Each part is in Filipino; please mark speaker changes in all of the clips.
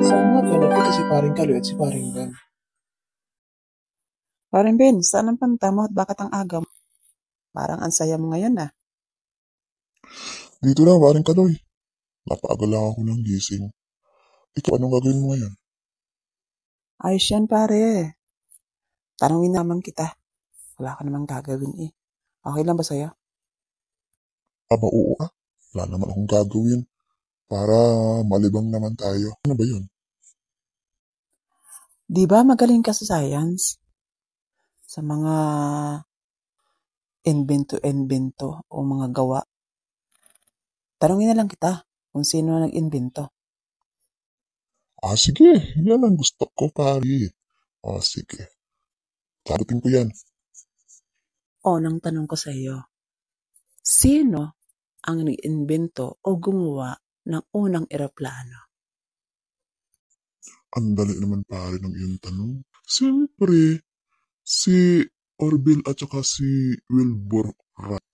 Speaker 1: Saan nga ba nakita si paring Kaloy at si paring Ben?
Speaker 2: Paring Ben, saan ang punta mo at bakit ang aga mo? Parang ang saya mo ngayon ah.
Speaker 3: Dito lang, paring Kaloy. Napaaga lang ako ng gising. Ikaw, anong gagawin mo ngayon?
Speaker 2: Ayos yan pare. Tanungin naman kita. Wala ka namang gagawin eh. Okay lang ba sa'yo?
Speaker 3: Aba, oo ka. Wala naman akong gagawin. Para malibang naman tayo. Ano ba yun?
Speaker 2: Di ba magaling ka sa science? Sa mga invento o mga gawa. Tanungin na lang kita kung sino ang nag-invento.
Speaker 3: Sige. Yan ang gusto ko, pare. Sige. Sagutin ko yan.
Speaker 2: Unang tanong ko sa iyo. Sino ang nag-invento o gumawa ng unang eroplano?
Speaker 3: Ang dali naman, pare, ng iyong tanong. Siyempre, si Orville at saka si Wilbur Wright.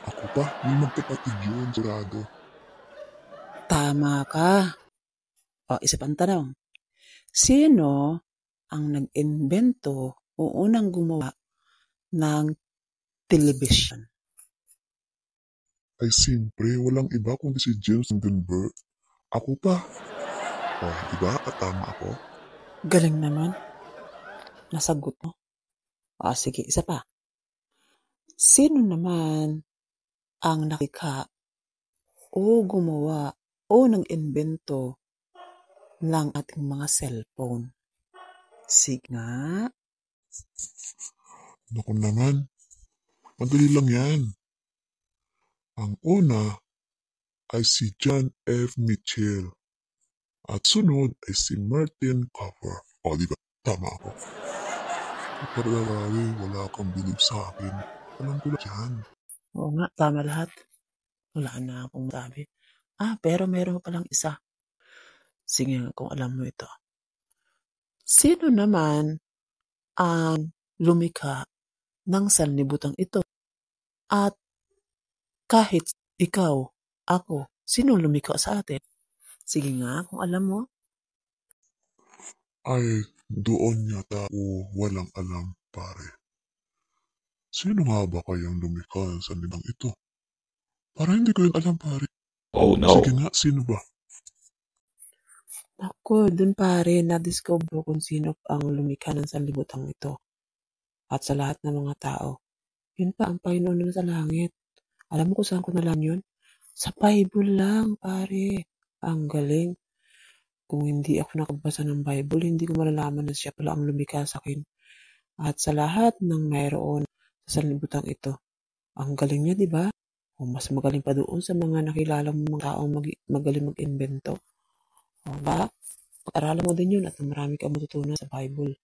Speaker 3: Ako pa, may magkapatid yun, sigurado.
Speaker 2: Tama ka. O, isa pang tanong. Sino ang nag-invento o unang gumawa ng television?
Speaker 3: Ay, siyempre, walang iba kundi si James Hindenburg. Ako pa. Diba? Tama ako.
Speaker 2: Galing naman. Nasagot mo. Sige, isa pa. Sino naman ang nakika o gumawa o nag-invento ng ating mga cellphone? Sige nga.
Speaker 3: Naku naman. Madali lang yan. Ang una ay si John F. Mitchell. At sunod ay si Martin Cooper. Diba? Tama ako. Paralawi, wala kang bilib sa akin. Alam ko lang yan.
Speaker 2: Oo nga, tama lahat. Wala na akong sabi. Pero meron pa lang isa. Sige nga, kung alam mo ito. Sino naman ang lumikha ng sanlibutan ito? At kahit ikaw, ako, sino lumikha sa atin? Sige nga, kung alam mo.
Speaker 3: Ay, doon yata o walang alam, pare. Sino nga ba kayang lumikha sa libang ito? Para hindi ko yun alam, pare.
Speaker 1: Oh no.
Speaker 3: Sige nga, sino ba?
Speaker 2: Ako, dun pare, na-discover kung sino ang lumikha ng sanlibutan ito. At sa lahat ng mga tao. Yun pa, ang Panginoon na sa langit. Alam mo kung saan ko nalang yun? Sa Bible lang, pare. Ang galing. Kung hindi ako nakabasa ng Bible, hindi ko malalaman na siya pala ang lumikha sa akin. At sa lahat ng mayroon sa sanlibutan ito. Ang galing niya, di ba? Mas magaling pa doon sa mga nakilala mong mga taong magaling mag-invento. Ba? Pag-aralan mo din yun at marami kang matutunan sa Bible.